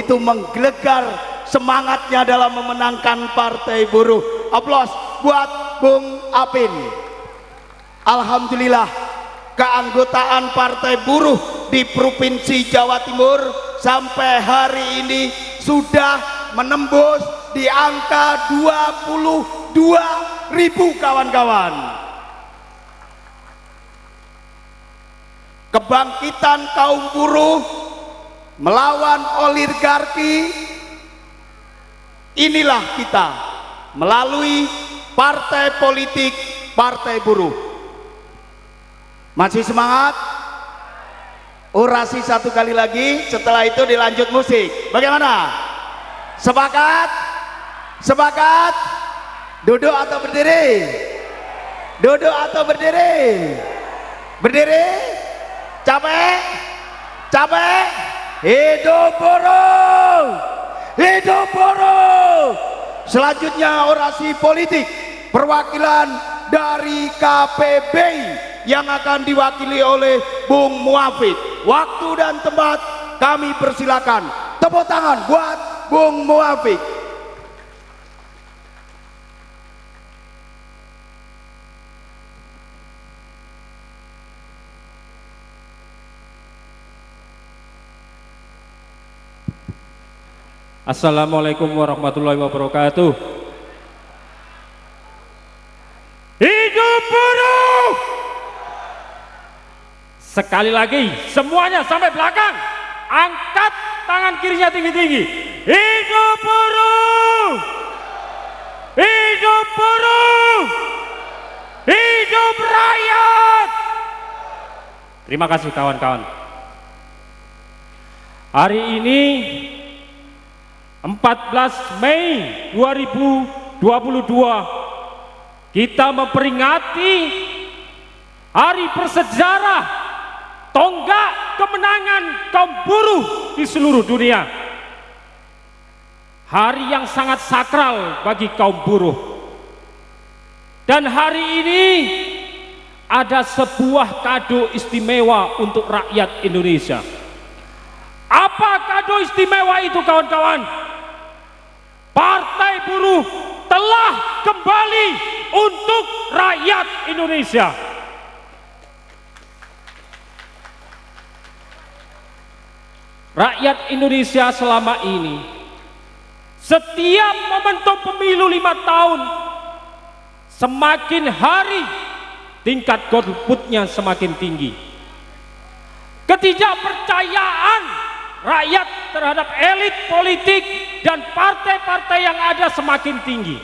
begitu menggelegar semangatnya dalam memenangkan Partai Buruh. Aplaus buat Bung Apin. Alhamdulillah, keanggotaan Partai Buruh di Provinsi Jawa Timur sampai hari ini sudah menembus di angka 22.000 kawan-kawan. Kebangkitan kaum buruh melawan oligarki, inilah kita melalui partai politik Partai Buruh. Masih semangat? Orasi satu kali lagi, setelah itu dilanjut musik. Bagaimana? Sepakat? Sepakat? Duduk atau berdiri? Duduk atau berdiri? Berdiri? Capek? Capek? Hidup buruh! Hidup buruh! Selanjutnya orasi politik perwakilan dari KPBI yang akan diwakili oleh Bung Muafid. Waktu dan tempat kami persilakan. Tepuk tangan buat Bung Muafid. Assalamualaikum warahmatullahi wabarakatuh. Hidup buruh! Sekali lagi, semuanya sampai belakang. Angkat tangan kirinya tinggi-tinggi. Hidup buruh! Hidup buruh! Hidup rakyat! Terima kasih kawan-kawan. Hari ini 14 Mei 2022 kita memperingati hari bersejarah, tonggak kemenangan kaum buruh di seluruh dunia. Hari yang sangat sakral bagi kaum buruh. Dan hari ini ada sebuah kado istimewa untuk rakyat Indonesia. Apa kado istimewa itu kawan-kawan? Partai Buruh telah kembali untuk rakyat Indonesia. Rakyat Indonesia selama ini, setiap momentum pemilu 5 tahun, semakin hari tingkat golputnya semakin tinggi. Ketidakpercayaan rakyat terhadap elit politik dan partai-partai yang ada semakin tinggi.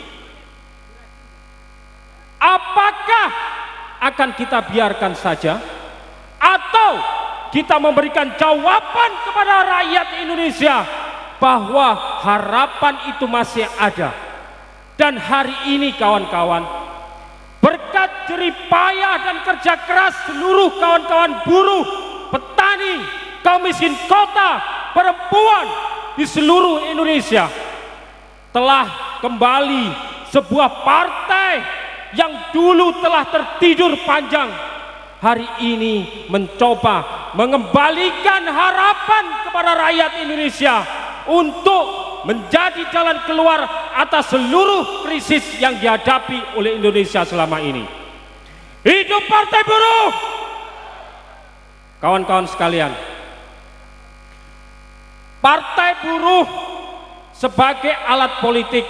Apakah akan kita biarkan saja atau kita memberikan jawaban kepada rakyat Indonesia bahwa harapan itu masih ada? Dan hari ini kawan-kawan, berkat jerih payah dan kerja keras seluruh kawan-kawan buruh, petani, kaum miskin kota, perempuan di seluruh Indonesia, telah kembali sebuah partai yang dulu telah tertidur panjang, hari ini mencoba mengembalikan harapan kepada rakyat Indonesia untuk menjadi jalan keluar atas seluruh krisis yang dihadapi oleh Indonesia selama ini. Hidup Partai Buruh! Kawan-kawan sekalian, Partai Buruh sebagai alat politik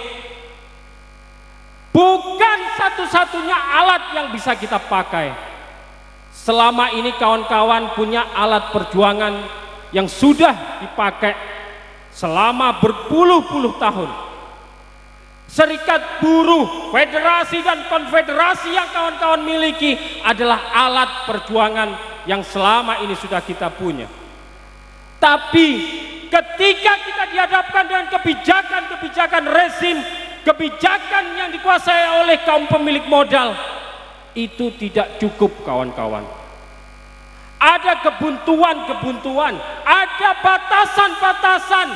bukan satu-satunya alat yang bisa kita pakai. Selama ini kawan-kawan punya alat perjuangan yang sudah dipakai selama berpuluh-puluh tahun. Serikat buruh, federasi dan konfederasi yang kawan-kawan miliki adalah alat perjuangan yang selama ini sudah kita punya. Tapi ketika kita dihadapkan dengan kebijakan-kebijakan rezim, kebijakan yang dikuasai oleh kaum pemilik modal, itu tidak cukup kawan-kawan. Ada kebuntuan-kebuntuan, ada batasan-batasan.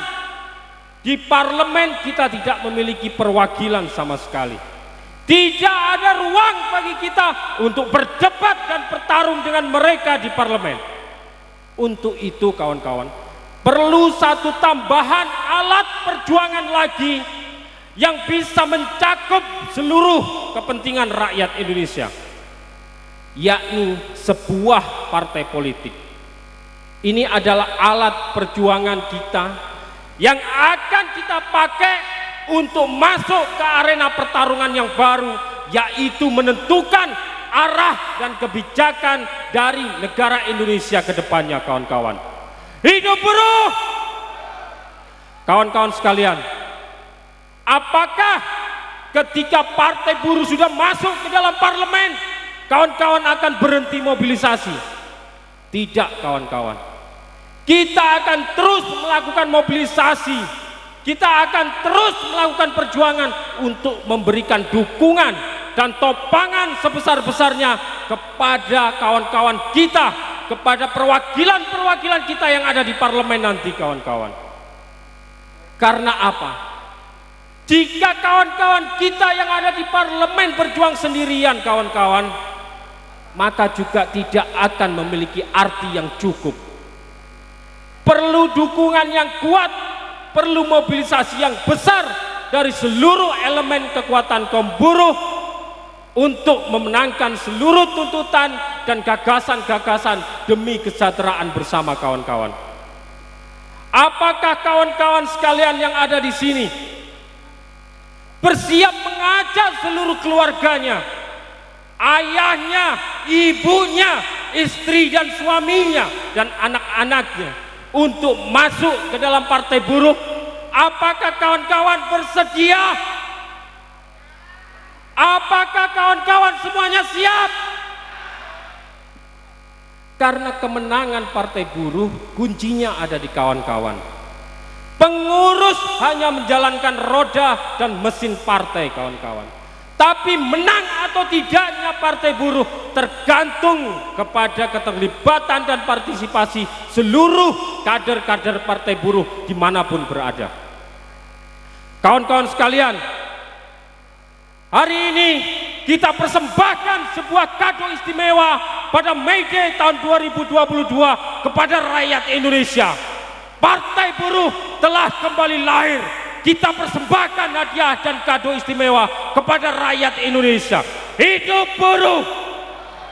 Di parlemen kita tidak memiliki perwakilan sama sekali. Tidak ada ruang bagi kita untuk berdebat dan bertarung dengan mereka di parlemen. Untuk itu kawan-kawan, perlu satu tambahan alat perjuangan lagi yang bisa mencakup seluruh kepentingan rakyat Indonesia, yakni sebuah partai politik. Ini adalah alat perjuangan kita yang akan kita pakai untuk masuk ke arena pertarungan yang baru, yaitu menentukan arah dan kebijakan dari negara Indonesia ke depannya, kawan-kawan. Hidup buruh! Kawan-kawan sekalian, apakah ketika partai buruh sudah masuk ke dalam parlemen, kawan-kawan akan berhenti mobilisasi? Tidak, kawan-kawan. Kita akan terus melakukan mobilisasi. Kita akan terus melakukan perjuangan untuk memberikan dukungan dan topangan sebesar-besarnya kepada kawan-kawan kita, kepada perwakilan-perwakilan kita yang ada di parlemen nanti, kawan-kawan. Karena apa? Jika kawan-kawan kita yang ada di parlemen berjuang sendirian, kawan-kawan, maka juga tidak akan memiliki arti yang cukup. Perlu dukungan yang kuat, perlu mobilisasi yang besar dari seluruh elemen kekuatan kaum buruh untuk memenangkan seluruh tuntutan dan gagasan-gagasan demi kesejahteraan bersama, kawan-kawan. Apakah kawan-kawan sekalian yang ada di sini bersiap mengajak seluruh keluarganya, ayahnya, ibunya, istri dan suaminya, dan anak-anaknya untuk masuk ke dalam partai buruh? Apakah kawan-kawan bersedia? Apakah kawan-kawan semuanya siap? Karena kemenangan partai buruh kuncinya ada di kawan-kawan. Pengurus hanya menjalankan roda dan mesin partai, kawan-kawan. Tapi menang atau tidaknya partai buruh tergantung kepada keterlibatan dan partisipasi seluruh kader-kader partai buruh dimanapun berada. Kawan-kawan sekalian, hari ini kita persembahkan sebuah kado istimewa pada May Day tahun 2022 kepada rakyat Indonesia. Partai buruh telah kembali lahir. Kita persembahkan hadiah dan kado istimewa kepada rakyat Indonesia. Hidup buruh,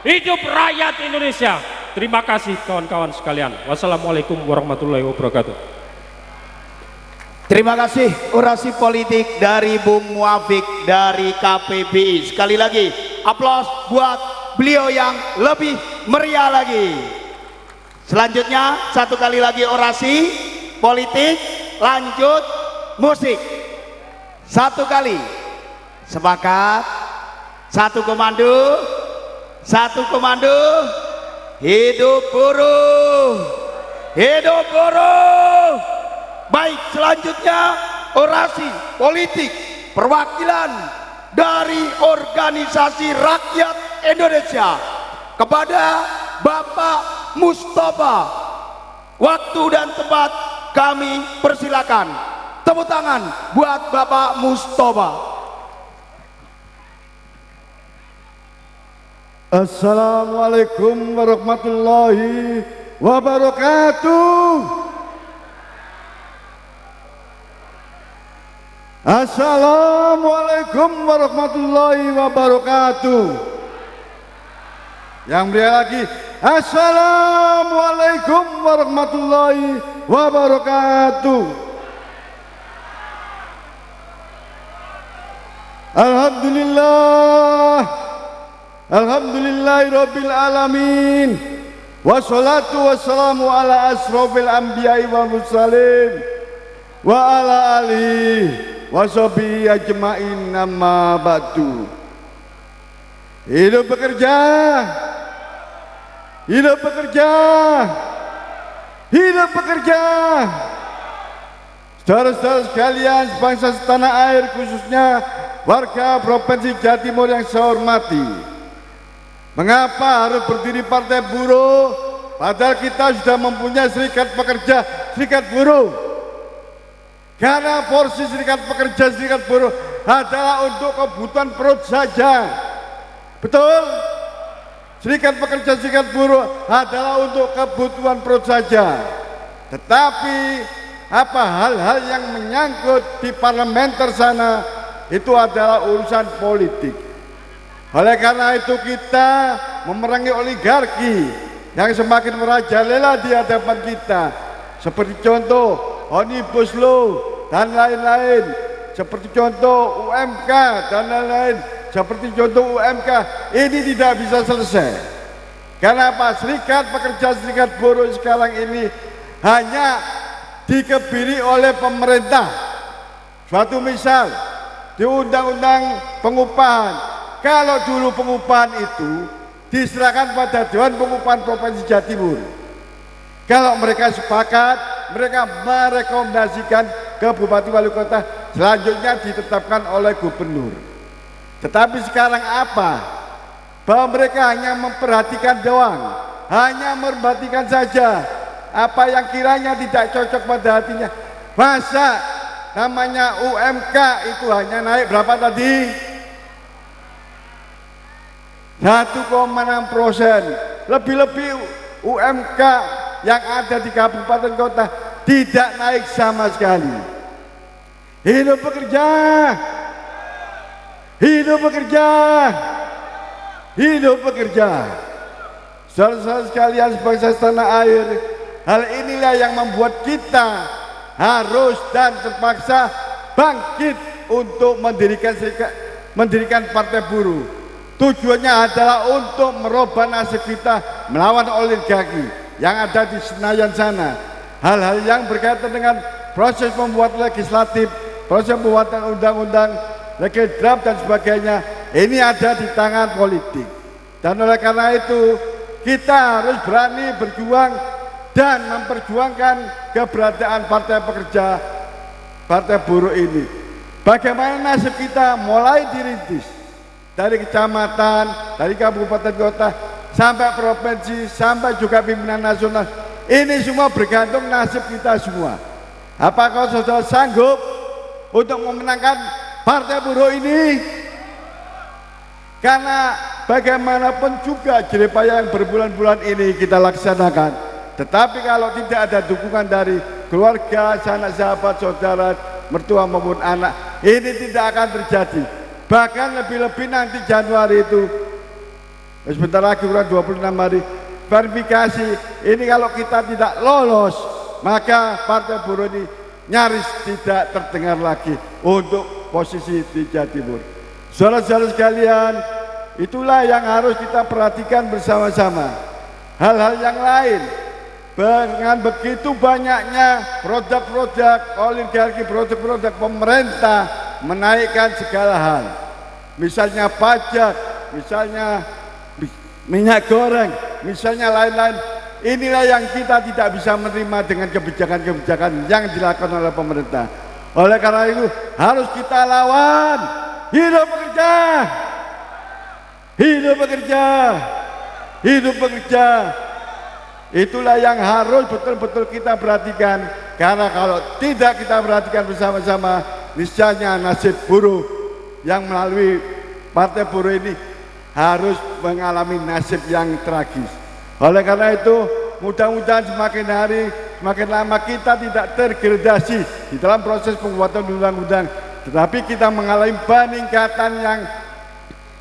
hidup rakyat Indonesia. Terima kasih kawan-kawan sekalian. Wassalamualaikum warahmatullahi wabarakatuh. Terima kasih orasi politik dari Bung Muafiq dari KPBI. Sekali lagi aplaus buat beliau yang lebih meriah lagi. Selanjutnya satu kali lagi orasi politik, lanjut musik. Satu kali. Sepakat. Satu komando. Satu komando. Hidup buruh. Hidup buruh. Baik, selanjutnya orasi politik perwakilan dari organisasi rakyat Indonesia kepada Bapak Mustafa. Waktu dan tempat kami persilakan. Tepuk tangan buat Bapak Mustafa. Assalamualaikum warahmatullahi wabarakatuh. Assalamualaikum warahmatullahi wabarakatuh. Yang meriah lagi, Assalamualaikum warahmatullahi wabarakatuh. Alhamdulillah, alhamdulillahirabbil alamin. Wassalatu wassalamu ala asrofil anbiya'i wal mursalin wa ala alihi washabihi ajmain, amma ba'du. Hidup bekerja, hidup bekerja, hidup bekerja. Saudara-saudara sekalian sebangsa setanah air, khususnya warga Provinsi Jawa Timur yang saya hormati, mengapa harus berdiri partai buruh padahal kita sudah mempunyai serikat pekerja, serikat buruh? Karena porsi serikat pekerja, serikat buruh adalah untuk kebutuhan perut saja. Betul? Serikat pekerja, serikat buruh adalah untuk kebutuhan perut saja. Tetapi apa hal-hal yang menyangkut di parlementer sana itu adalah urusan politik. Oleh karena itu kita memerangi oligarki yang semakin merajalela di hadapan kita, seperti contoh Omnibus Law dan lain-lain, seperti contoh UMK dan lain-lain, seperti contoh UMK. Ini tidak bisa selesai. Kenapa? Serikat pekerja, serikat buruh sekarang ini hanya dikebiri oleh pemerintah. Suatu misal di undang-undang pengupahan, kalau dulu pengupahan itu diserahkan pada Dewan Pengupahan Provinsi Jawa Timur. Kalau mereka sepakat, mereka merekomendasikan ke Bupati Wali Kota, selanjutnya ditetapkan oleh gubernur. Tetapi sekarang apa? Bahwa mereka hanya memperhatikan doang, hanya memperhatikan saja apa yang kiranya tidak cocok pada hatinya. Masa namanya UMK itu hanya naik berapa tadi? 1,6%. Lebih-lebih UMK yang ada di kabupaten kota tidak naik sama sekali. Hidup pekerja, hidup pekerja, hidup pekerja. Saudara-saudara sekalian sebangsa tanah air, hal inilah yang membuat kita harus dan terpaksa bangkit untuk mendirikan partai buruh. Tujuannya adalah untuk merubah nasib kita melawan oligarki yang ada di Senayan sana. Hal-hal yang berkaitan dengan proses pembuatan legislatif, proses pembuatan undang-undang, legal draft dan sebagainya, ini ada di tangan politik. Dan oleh karena itu kita harus berani berjuang dan memperjuangkan keberadaan partai pekerja, partai buruh ini. Bagaimana nasib kita mulai dirintis dari kecamatan, dari kabupaten kota, sampai provinsi, sampai juga pimpinan nasional. Ini semua bergantung nasib kita semua. Apakah saudara sanggup untuk memenangkan partai buruh ini? Karena bagaimanapun juga jeripaya yang berbulan-bulan ini kita laksanakan. Tetapi kalau tidak ada dukungan dari keluarga, sanak sahabat, saudara, mertua maupun anak, ini tidak akan terjadi. Bahkan lebih-lebih nanti Januari itu, sebentar lagi kurang 26 hari, verifikasi. Ini kalau kita tidak lolos, maka partai buruh ini nyaris tidak terdengar lagi untuk posisi di Jawa Timur. Saudara-saudara sekalian, itulah yang harus kita perhatikan bersama-sama. Hal-hal yang lain, dengan begitu banyaknya produk-produk oligarki, produk-produk pemerintah menaikkan segala hal, misalnya pajak, misalnya minyak goreng, misalnya lain-lain. Inilah yang kita tidak bisa menerima dengan kebijakan-kebijakan yang dilakukan oleh pemerintah. Oleh karena itu harus kita lawan. Hidup pekerja, hidup pekerja, hidup pekerja. Itulah yang harus betul-betul kita perhatikan. Karena kalau tidak kita perhatikan bersama-sama, niscaya nasib buruh yang melalui partai buruh ini harus mengalami nasib yang tragis. Oleh karena itu, mudah-mudahan semakin hari, semakin lama kita tidak tergradasi di dalam proses pembuatan undang-undang, tetapi kita mengalami peningkatan yang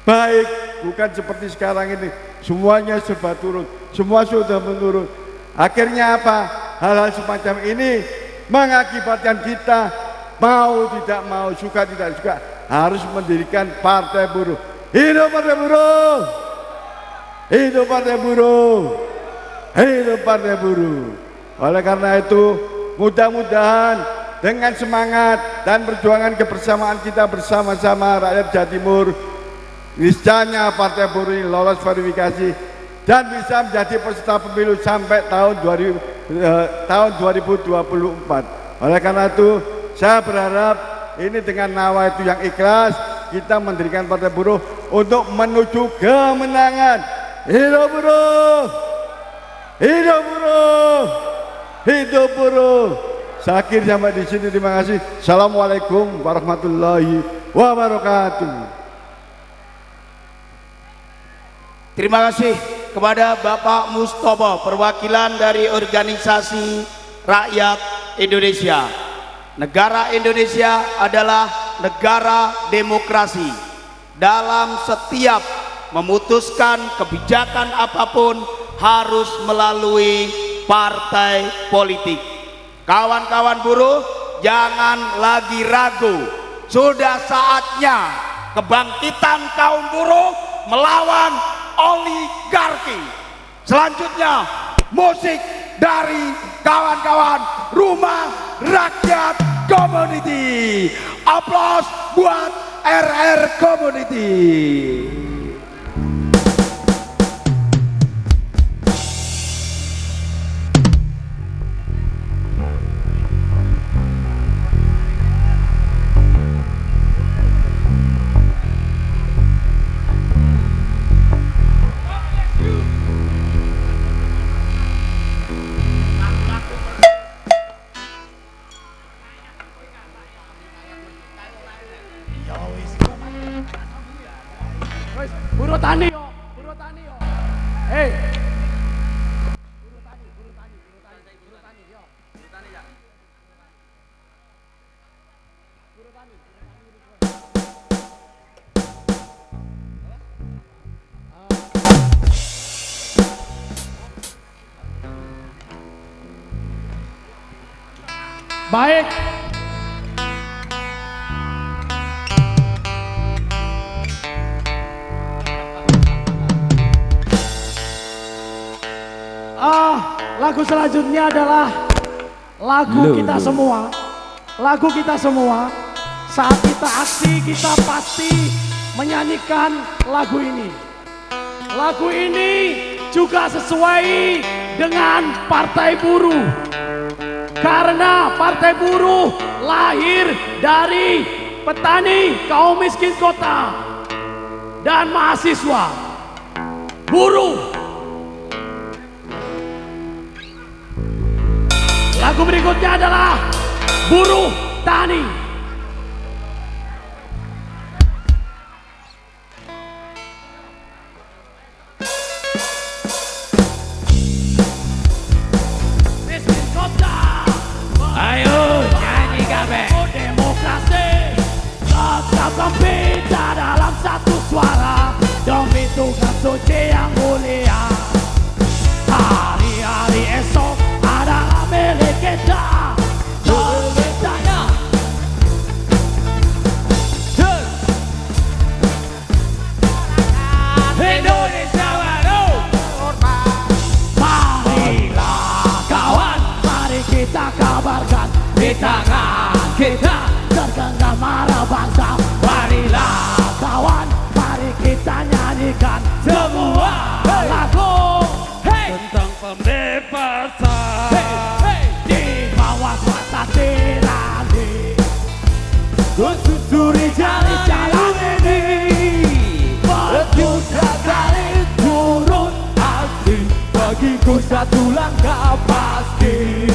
baik, bukan seperti sekarang ini semuanya serba turun, semua sudah menurun. Akhirnya apa? Hal-hal semacam ini mengakibatkan kita mau tidak mau, suka tidak suka, harus mendirikan partai buruh. Hidup partai buruh, hidup partai buruh, hidup partai buruh. Oleh karena itu, mudah-mudahan dengan semangat dan perjuangan kebersamaan kita bersama-sama rakyat Jawa Timur, niscaya partai buruh ini lolos verifikasi dan bisa menjadi peserta pemilu sampai tahun 2024. Oleh karena itu, saya berharap ini dengan nawa itu yang ikhlas, kita mendirikan partai buruh untuk menuju kemenangan. Hidup buruh, hidup buruh, hidup buruh. Saya akhir sampai di sini. Terima kasih. Assalamualaikum warahmatullahi wabarakatuh. Terima kasih kepada Bapak Mustopo, perwakilan dari organisasi rakyat Indonesia. Negara Indonesia adalah negara demokrasi. Dalam setiap memutuskan kebijakan apapun harus melalui partai politik. Kawan-kawan buruh, jangan lagi ragu. Sudah saatnya kebangkitan kaum buruh melawan oligarki. Selanjutnya musik dari kawan-kawan Rumah Rakyat Community. Aplaus buat RR Community. Buruh tani yo, buruh tani yo. Hei. Baik. Lagu selanjutnya adalah lagu kita semua. Lagu kita semua. Saat kita aksi, kita pasti menyanyikan lagu ini. Lagu ini juga sesuai dengan Partai Buruh. Karena Partai Buruh lahir dari petani, kaum miskin kota, dan mahasiswa. Buruh. Lagu berikutnya adalah Buruh Tani. Miskin kota, ayo nyanyi kabeh. Demokrasi tetap berbeda dalam satu suara demi tugas suci yang mulia. Hari-hari esok adalah milik kita. Kita Indonesia baru. Marilah kawan, mari kita kabarkan di tangan kita tergenggam marah bangsa. Marilah kawan, mari kita nyanyikan semua lagu tentang pembebasan di bawah mata tirani. Susuri jalan ini, berjuta kali turun aksi, bagiku satu langkah pasti.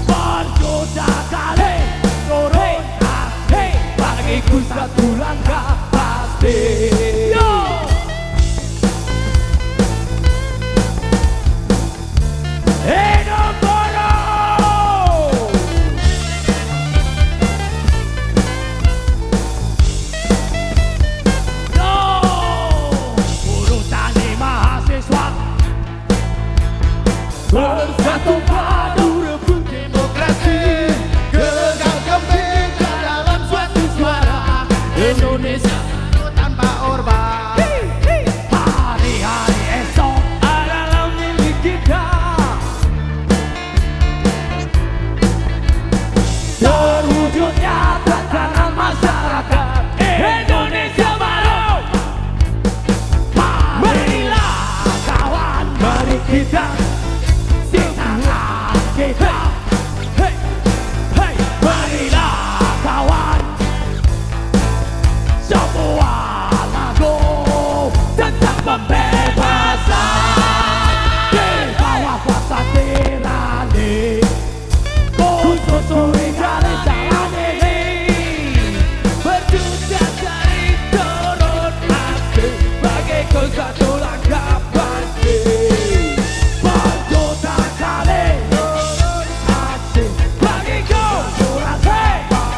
Berjuta kali turun aksi, bagiku satu langkah pasti.